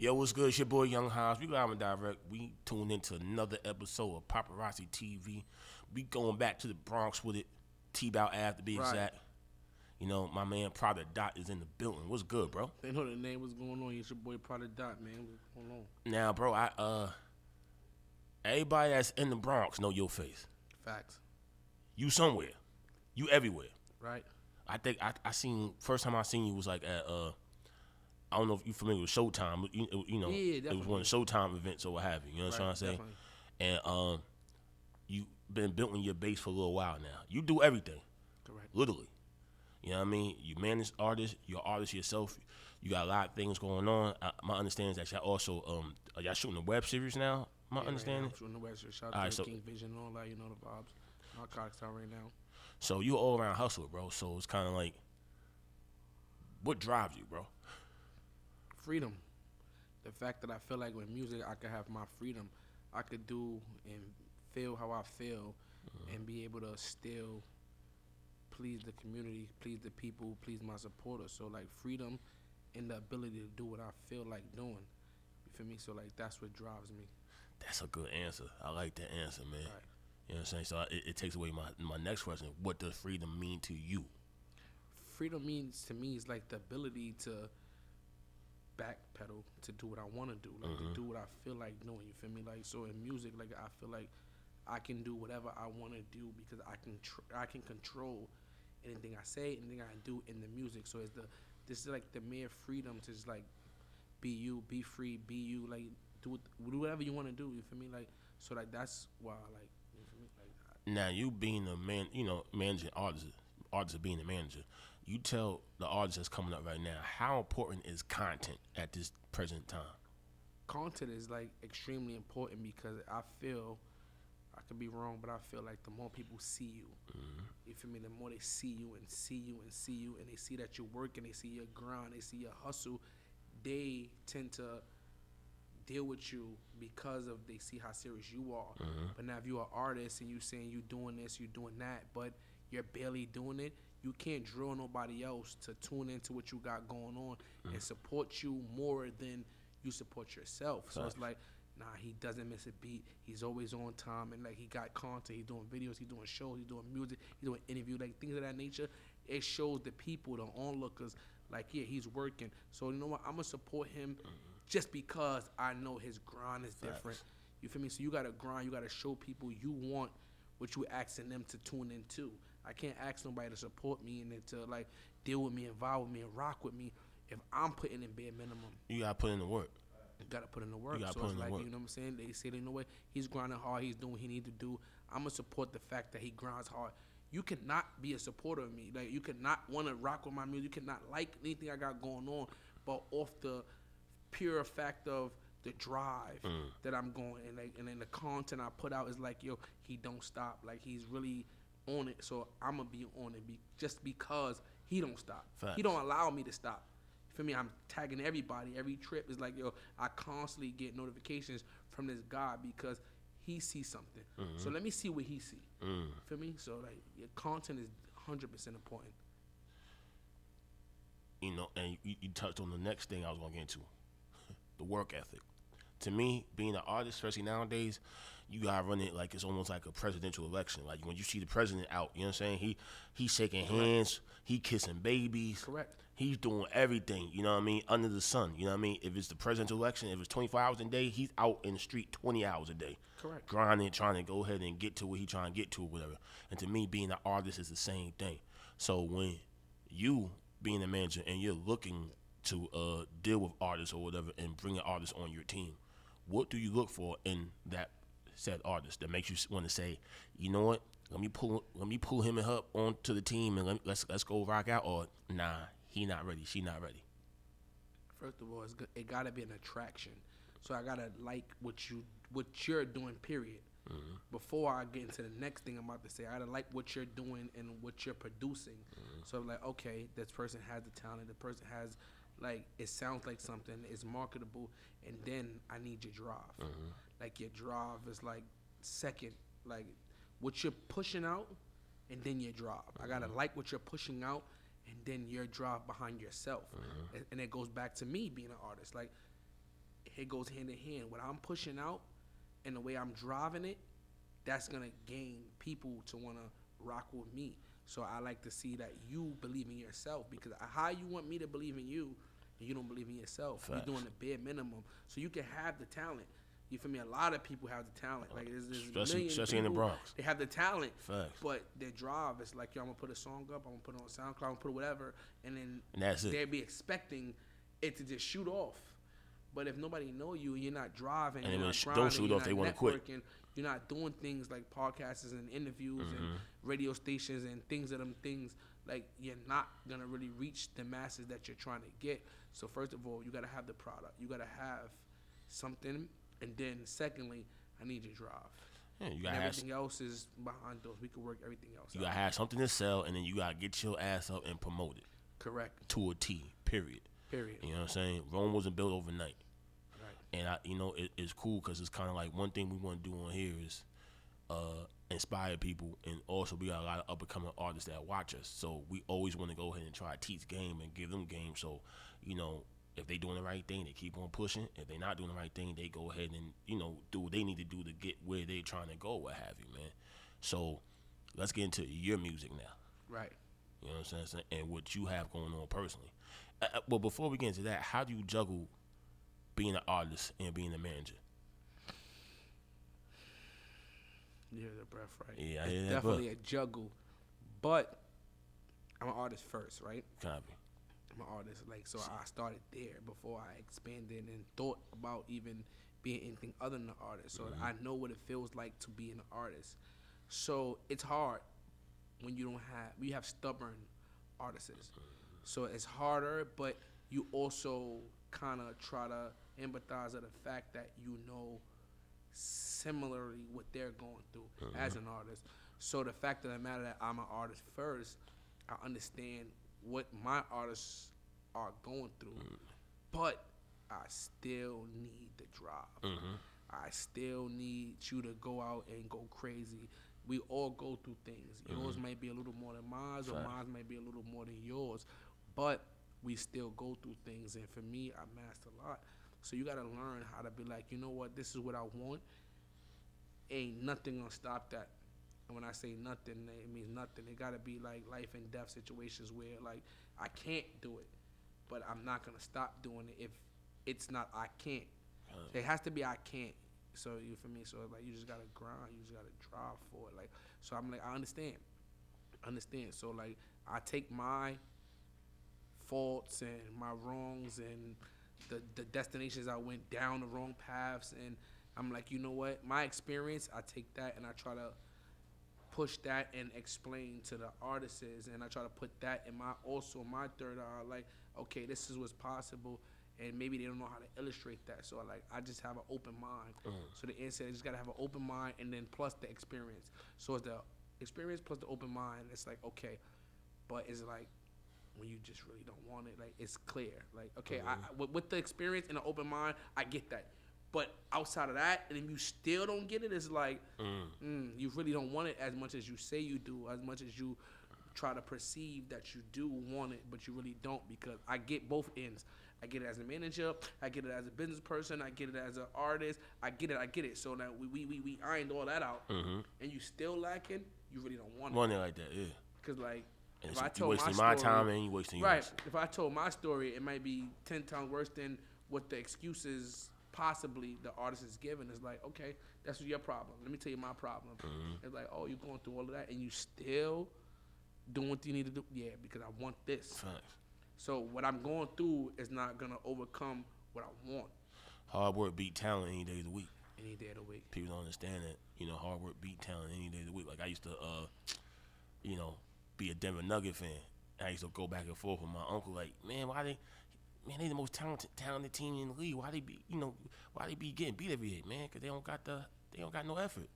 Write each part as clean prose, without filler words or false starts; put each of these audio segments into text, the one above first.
Yo, what's good? It's your boy Young Hobbs. We live and direct. We tuned into another episode of Paparazzi TV. We going back to the Bronx with it. T-Bout Ave to be Right. exact. You know, my man PradaDot is in the building. What's good, bro? They know the name. What's going on? It's your boy PradaDot, man. What's going on? Now, bro, everybody that's in the Bronx know your face. Facts. You somewhere. You everywhere. Right. I think I seen first time I seen you was like at I don't know if you familiar with Showtime. You know, Yeah, it was one of the Showtime events or what have you. You know what I'm saying? Definitely. And you been building your base for a little while now. You do everything, Correct. literally. You know what I mean? You manage artists. You're an artist yourself. You got a lot of things going on. My understanding is that y'all also are y'all shooting a web series now. My understanding. Right, I'm shooting the West. Shout All out right, to so- King Vision and all that. You know the vibes. Narcotics out right now. So you all around hustler, bro. So it's kind of like, what drives you, bro? Freedom. The fact that I feel like with music, I could have my freedom. I could do and feel how I feel, and be able to still please the community, please the people, please my supporters. So like freedom and the ability to do what I feel like doing. You feel me? So like that's what drives me. That's a good answer. I like that answer, man. Right. You know what I'm saying? So it takes away my next question. What does freedom mean to you? Freedom means to me is like the ability to backpedal to do what I want to do, like to do what I feel like doing. You feel me? Like so in music, like I feel like I can do whatever I want to do because I can control anything I say, anything I do in the music. So it's this is like the mere freedom to just like be you, be free, be you, like do whatever you want to do. You feel me? Like so like that's why I like. You feel me? Like Now you being a man, you know, managing artists being a manager. You tell the artists that's coming up right now, how important is content at this present time? content is like extremely important because I feel I could be wrong, but I feel like the more people see you, you feel me, the more they see you and see you and see you, and they see that you're working, they see your grind, they see your hustle, they tend to deal with you because of they see how serious you are. But now if you're an artist and you saying you doing this, you doing that, but you're barely doing it, you can't drill nobody else to tune into what you got going on and support you more than you support yourself. So it's like, nah, he doesn't miss a beat. He's always on time, and like he got content. He's doing videos. He's doing shows. He's doing music. He's doing interviews, like things of that nature. It shows the people, the onlookers, like yeah, he's working. So you know what? I'm gonna support him just because I know his grind is different. You feel me? So you gotta grind. You gotta show people you want what you asking them to tune into. I can't ask nobody to support me and then to like deal with me, involve with me, and rock with me if I'm putting in bare minimum. You gotta put in the work. You gotta put in the work. You gotta So put it's in the like, work. you know what I'm saying? They say, you know what? He's grinding hard. He's doing what he need to do. I'm gonna support the fact that he grinds hard. You cannot be a supporter of me. Like you cannot want to rock with my music. You cannot like anything I got going on, but off the pure fact of the drive that I'm going and then the content I put out is like, yo, he don't stop. Like he's really on it. So I'm gonna be on it just because he don't stop. Facts. He don't allow me to stop. For me, I'm tagging everybody. Every trip is like, yo, I constantly get notifications from this guy because he sees something. So let me see what he see. For me, so like your content is 100% important. You know, and you touched on the next thing I was gonna get into, the work ethic. To me, being an artist, especially nowadays, you gotta run it like it's almost like a presidential election. Like when you see the president out, you know what I'm saying? He's shaking hands, he kissing babies. Correct. He's doing everything, you know what I mean, under the sun. You know what I mean? If it's the presidential election, if it's 24 hours a day, he's out in the street 20 hours a day. Correct. Grinding, trying to go ahead and get to what he's trying to get to or whatever. And to me, being an artist is the same thing. So when you being a manager and you're looking to deal with artists or whatever and bring an artist on your team, what do you look for in that said artist that makes you want to say, you know what, let me pull him and her onto the team and let's go rock out, or nah, he not ready, she not ready? First of all, it gotta be an attraction. So I gotta like what you're doing. Period. Before I get into the next thing I'm about to say, I gotta like what you're doing and what you're producing. So I'm like, okay, this person has the talent. The person has, like, it sounds like something. It's marketable, and then I need your drive. Like your drive is like second, like what you're pushing out, and then your drive. I gotta like what you're pushing out, and then your drive behind yourself. And it goes back to me being an artist. Like it goes hand in hand. What I'm pushing out and the way I'm driving it, that's gonna gain people to wanna rock with me. So I like to see that you believe in yourself, because how you want me to believe in you and you don't believe in yourself? Facts. You're doing the bare minimum. So you can have the talent. You feel me? A lot of people have the talent. Like there's Especially in the Bronx. They have the talent, Facts. but their drive is like, yo, I'm gonna put a song up, I'm gonna put it on SoundCloud, I'm gonna put whatever, and that's it. they'll be expecting it to just shoot off. But if nobody know you and you're not driving, and you're when not it grinding, don't shoot you're off, not they want to quit. you're not doing things like podcasts and interviews and radio stations and things of them things, like you're not gonna really reach the masses that you're trying to get. So first of all, you gotta have the product. You gotta have something, and then secondly, I need your drive. Yeah, you gotta everything else is behind doors. We can work everything else. You gotta have something to sell, and then you gotta get your ass up and promote it. Correct. To a T. Period. You know what I'm saying? Rome wasn't built overnight. And it's cool because it's kind of like one thing we want to do on here is inspire people, and also we got a lot of up and coming artists that watch us. So we always want to go ahead and try to teach game and give them game. So if they doing the right thing, they keep on pushing. If they not doing the right thing, they go ahead and do what they need to do to get where they trying to go, what have you, man. So let's get into your music now. Right. You know what I'm saying? And what you have going on personally. Well, before we get into that, how do you juggle being an artist and being a manager? You hear the breath, right? Yeah, I it's hear that definitely breath. a juggle. But I'm an artist first, right? Copy. I'm an artist. So I started there before I expanded and thought about even being anything other than an artist. So I know what it feels like to be an artist. So it's hard when you have stubborn artists. So it's harder, but you also kind of try to empathize with the fact that similarly what they're going through as an artist. So the fact of the matter that I'm an artist first, I understand what my artists are going through, but I still need the drive. I still need you to go out and go crazy. We all go through things. Yours might be a little more than mine, or mine might be a little more than yours, but we still go through things. And for me, I master a lot. So you got to learn how to be like, you know what, this is what I want. Ain't nothing gonna stop that. And when I say nothing, it means nothing. It got to be like life and death situations where like I can't do it, but I'm not gonna stop doing it if it's not I can't. It has to be I can't. So you feel me? So like you just gotta grind. You just gotta drive for it. Like so I'm like I understand. So like I take my faults and my wrongs and the destinations I went down the wrong paths, and I'm like, you know what? My experience, I take that and I try to push that and explain to the artists, and I try to put that in my third eye. Like, okay, this is what's possible, and maybe they don't know how to illustrate that. So like, I just have an open mind. So the answer is just gotta have an open mind, and then plus the experience. So it's the experience plus the open mind. It's like okay, but it's like when you just really don't want it, like it's clear. Like okay, with the experience and the open mind, I get that. But outside of that, and if you still don't get it, it's like you really don't want it as much as you say you do, as much as you try to perceive that you do want it, but you really don't, because I get both ends. I get it as a manager, I get it as a business person, I get it as an artist, I get it. So now we ironed all that out, and you still lacking, you really don't want it. Want it like that, yeah. Because like, and if so I told you wasting my my story, time and you wasting yours. Right. If I told my story, it might be 10 times worse than what the excuses possibly the artist is giving. It's like, okay, that's your problem. Let me tell you my problem. It's like, oh, you're going through all of that and you still doing what you need to do? Yeah, because I want this. Facts. So what I'm going through is not going to overcome what I want. Hard work beat talent any day of the week. Any day of the week. People don't understand that. Hard work beat talent any day of the week. Like I used to, be a Denver Nugget fan. I used to go back and forth with my uncle. Like, man, they the most talented team in the league. Why they be getting beat every year, man? Because they don't got no effort.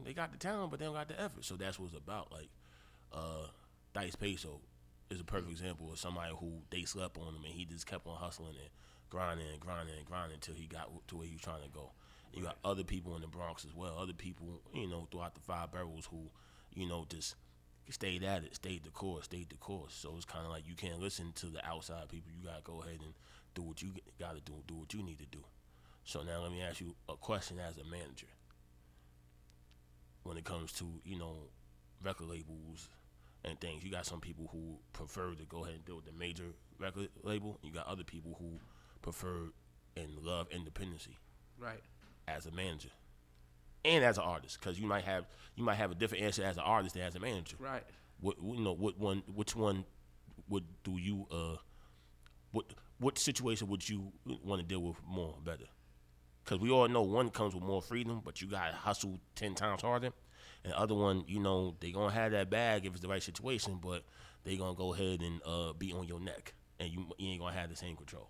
They got the talent, but they don't got the effort. So that's what it's about. Like, Dice Peso is a perfect example of somebody who they slept on him, and he just kept on hustling and grinding until he got to where he was trying to go. And you got other people in the Bronx as well. Other people, throughout the 5 boroughs who, just stayed at it, stayed the course. So it's kind of like you can't listen to the outside people. You got to go ahead and do what you gotta do what you need to do. So now let me ask you a question as a manager. When it comes to record labels and things, you got some people who prefer to go ahead and deal with the major record label. You got other people who prefer and love independency. Right. As a manager and as an artist, because you might have a different answer as an artist than as a manager. Right. Which one what situation would you want to deal with more better? Because we all know one comes with more freedom, but you gotta hustle 10 times harder. And the other one, they gonna have that bag if it's the right situation, but they gonna go ahead and be on your neck, and you ain't gonna have the same control.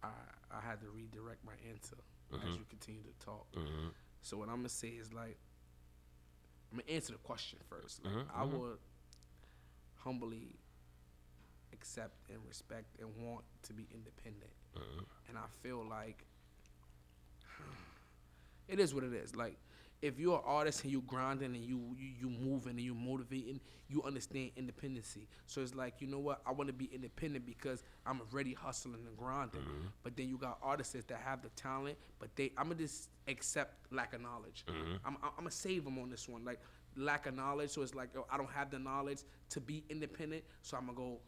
I had to redirect my answer Mm-hmm. as you continue to talk. Mm-hmm. So what I'm gonna say is I'm gonna answer the question first. Mm-hmm. I would humbly accept and respect and want to be independent, and I feel like it is what it is. Like, if you're an artist and you grinding and you moving and you motivating, you understand independency. So it's like, you know what? I want to be independent because I'm already hustling and grinding. But then you got artists that have the talent, but I'm gonna just accept lack of knowledge. I'm gonna save them on this one, like lack of knowledge. So it's like, I don't have the knowledge to be independent, so I'm gonna go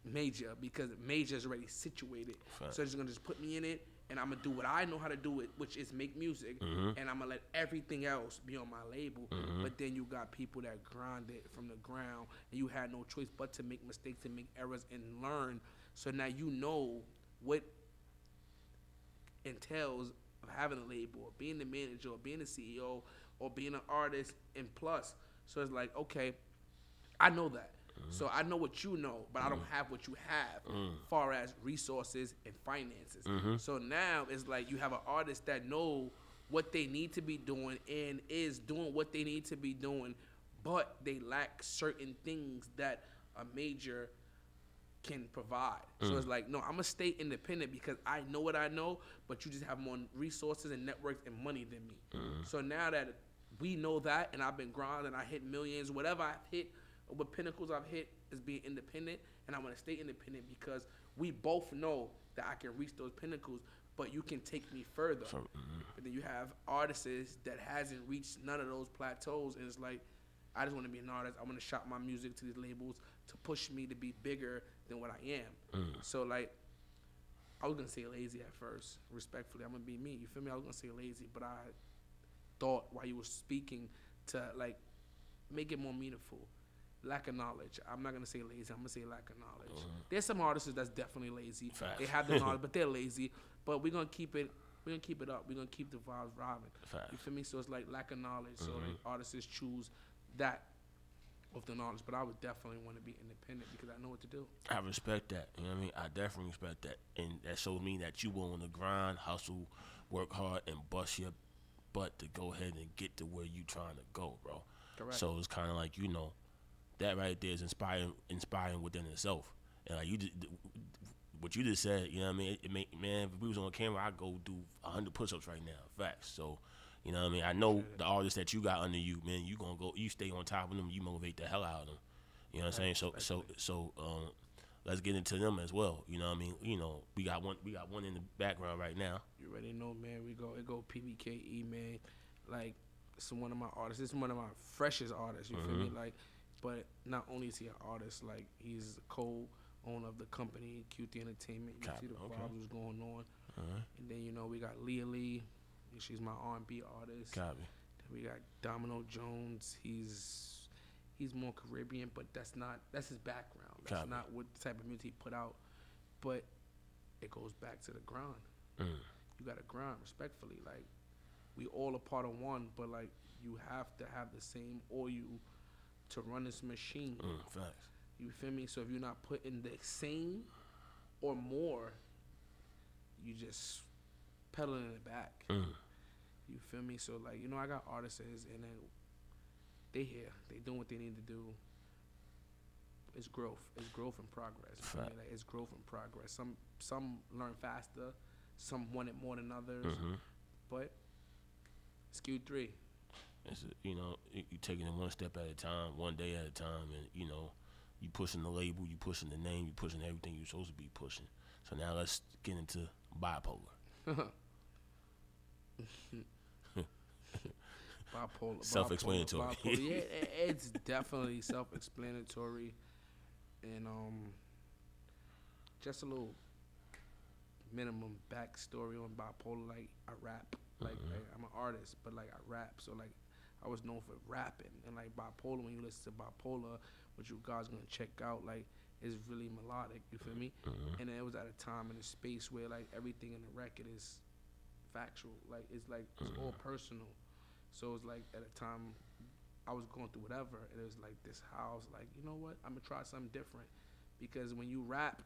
major because major is already situated. Fact. So it's gonna just put me in it, and I'm gonna do what I know how to do it, which is make music, and I'm gonna let everything else be on my label. But then you got people that grind it from the ground, and you had no choice but to make mistakes and make errors and learn. So now you know what entails of having a label, or being the manager, or being the CEO, or being an artist, and plus. So it's like, okay, I know that. So I know what you know, but I don't have what you have, far as resources and finances. So now it's like you have an artist that know what they need to be doing and is doing what they need to be doing, but they lack certain things that a major can provide. So it's like, no, I'm gonna stay independent because I know what I know, but you just have more resources and networks and money than me. So now that we know that, and I've been grinding, I hit millions, whatever I've hit, what pinnacles I've hit is being independent, and I want to stay independent because we both know that I can reach those pinnacles, but you can take me further. But then you have artists that hasn't reached none of those plateaus, and it's like, I just want to be an artist. I want to shop my music to these labels to push me to be bigger than what I am. So like, I was gonna say lazy at first, respectfully. I'm gonna be me. You feel me? I was gonna say lazy, but I thought while you were speaking to like make it more meaningful. Lack of knowledge. I'm not gonna say lazy. I'm gonna say lack of knowledge. There's some artists that's definitely lazy. Facts. They have the knowledge, but they're lazy. But we're gonna keep it. We're gonna keep it up. We're gonna keep the vibes driving. Facts. You feel me? So it's like lack of knowledge. So like artists choose that of the knowledge. But I would definitely want to be independent because I know what to do. I respect that. You know what I mean? I definitely respect that, and that shows me that you willing to grind, hustle, work hard, and bust your butt to go ahead and get to where you trying to go, bro. Correct. So it's kind of like, that right there is inspiring within itself. And like what you just said, you know what I mean? Man, if we was on camera, I'd go do 100 push-ups right now. Facts. So, you know what I mean? I know the artists that you got under you, man. You stay on top of them. You motivate the hell out of them. You know what I'm saying? So let's get into them as well. You know what I mean? We got one in the background right now. You already know, man. It go PBKE, man. Like, it's one of my artists. It's one of my freshest artists. You feel me? Like, but not only is he an artist, like he's a co-owner of the company QT Entertainment. You see the vibes was going on. And then we got Leah Lee. She's my R&B artist. Copy. Then we got Domino Jones. He's more Caribbean, but that's his background. That's not what type of music he put out. But it goes back to the grind. You gotta grind respectfully. Like, we all a part of one, but like you have to have the same oil to run this machine. Facts. You feel me? So if you're not putting the same or more, you just pedaling it back. You feel me? So like, I got artists and then they here. They doing what they need to do. It's growth. It's growth and progress. You feel me? Like, it's growth and progress. Some learn faster. Some want it more than others. But it's Q3. It's you taking it one step at a time, one day at a time, and You pushing the label, you pushing the name, you pushing everything you're supposed to be pushing. So now let's get into bipolar. Bipolar. Self-explanatory. Bipolar. Yeah, it's definitely self-explanatory, and just a little minimum backstory on bipolar. Like I rap, like I'm an artist, but like I rap, so like I was known for rapping, and like bipolar. When you listen to bipolar, which you guys gonna check out, like it's really melodic. You feel me? And then it was at a time in a space where like everything in the record is factual. Like it's all personal. So it's like at a time I was going through whatever, and it was like this house. Like, you know what? I'm gonna try something different, because when you rap,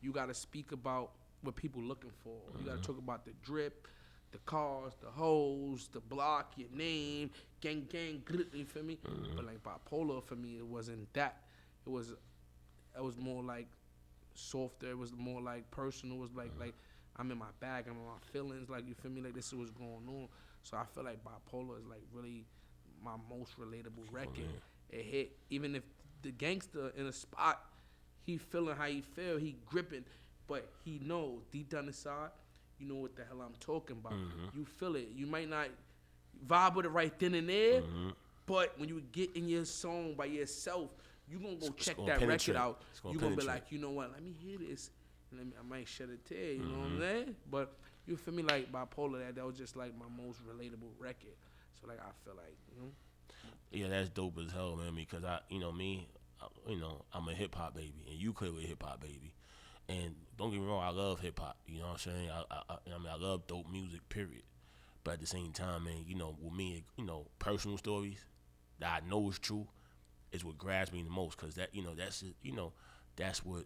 you gotta speak about what people looking for. You gotta talk about the drip, the cars, the hoes, the block, your name, gang, you feel me? But like bipolar for me, it wasn't that. It was more like softer. It was more like personal. It was like I'm in my bag. I'm in my feelings. Like, you feel me? Like, this is what's going on. So I feel like bipolar is like really my most relatable record. It hit, even if the gangster in a spot, he feeling how he feel, he gripping, but he knows deep down inside, you know what the hell I'm talking about. You feel it. You might not vibe with it right then and there, but when you get in your song by yourself, you gonna go check that record out. You gonna be like, you know what? Let me hear this. I might shed a tear. You know what I'm saying? But you feel me? Like bipolar, that was just like my most relatable record. So like I feel like, you know. Yeah, that's dope as hell, man. Because I'm a hip hop baby, and you clearly a hip hop baby. And don't get me wrong, I love hip hop. You know what I'm saying? I love dope music, period. But at the same time, man, with me, personal stories that I know is true is what grabs me the most. Because that's what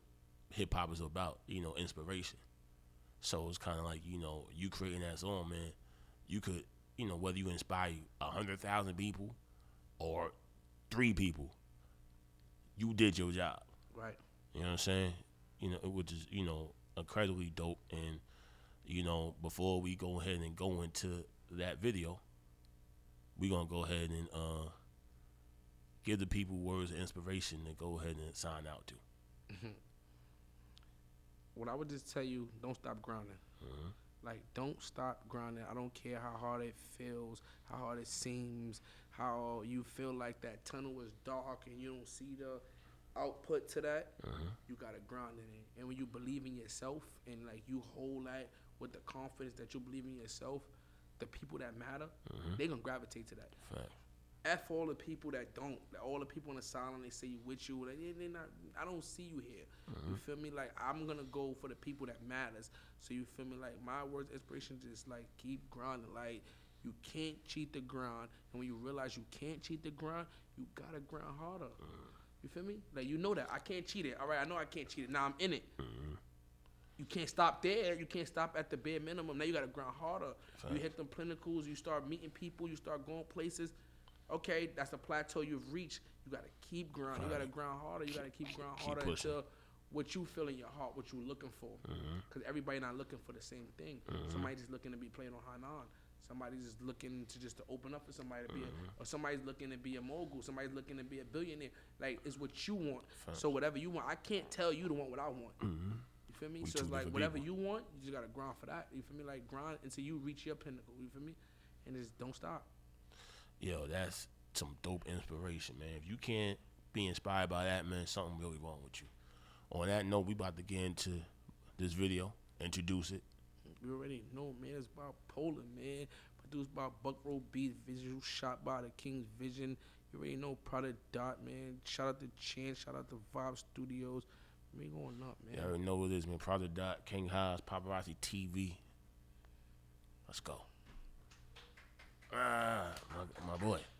hip hop is about. Inspiration. So it's kind of like, you creating that song, man. You could, whether you inspire 100,000 people or 3 people, you did your job. Right. You know what I'm saying? It was just, incredibly dope. And, before we go ahead and go into that video, we're going to go ahead and give the people words of inspiration to go ahead and sign out to. What I would just tell you, don't stop grinding. Like, don't stop grinding. I don't care how hard it feels, how hard it seems, how you feel like that tunnel is dark and you don't see the output to that. You gotta grind in it. And when you believe in yourself and like you hold that with the confidence that you believe in yourself, the people that matter, they gonna gravitate to that. Fact. F all the people that don't. All the people in the silent, they say you with you. Like, they not. I don't see you here. You feel me? Like, I'm gonna go for the people that matters. So you feel me? Like, my words of inspiration just like keep grinding. Like, you can't cheat the grind. And when you realize you can't cheat the grind, you gotta grind harder. You feel me? Like, you know that I can't cheat it. All right, I know I can't cheat it. Now I'm in it. You can't stop there. You can't stop at the bare minimum. Now you gotta grind harder. Fact. You hit them clinicals. You start meeting people. You start going places. Okay, that's a plateau you've reached. You gotta keep grinding. You gotta grind harder. You gotta keep grinding harder until what you feel in your heart, what you looking for. Because everybody not looking for the same thing. Somebody just looking to be playing on high nine. Somebody's just looking to open up for somebody to be, or somebody's looking to be a mogul. Somebody's looking to be a billionaire. Like, it's what you want. Fact. So whatever you want, I can't tell you to want what I want. You feel me? So it's like whatever you want, you just gotta grind for that. You feel me? Like, grind until you reach your pinnacle. You feel me? And just don't stop. Yo, that's some dope inspiration, man. If you can't be inspired by that, man, something really wrong with you. On that note, we about to get into this video, introduce it. You already know, man. It's about Poland, man. Produced by Buckrow Beats, visual shot by the King's Vision. You already know PradaDot, man. Shout out to Chance, shout out to Vibe Studios. We going up, man. You already know what it is, man. PradaDot, King Haas, Popparotz TV. Let's go. My boy.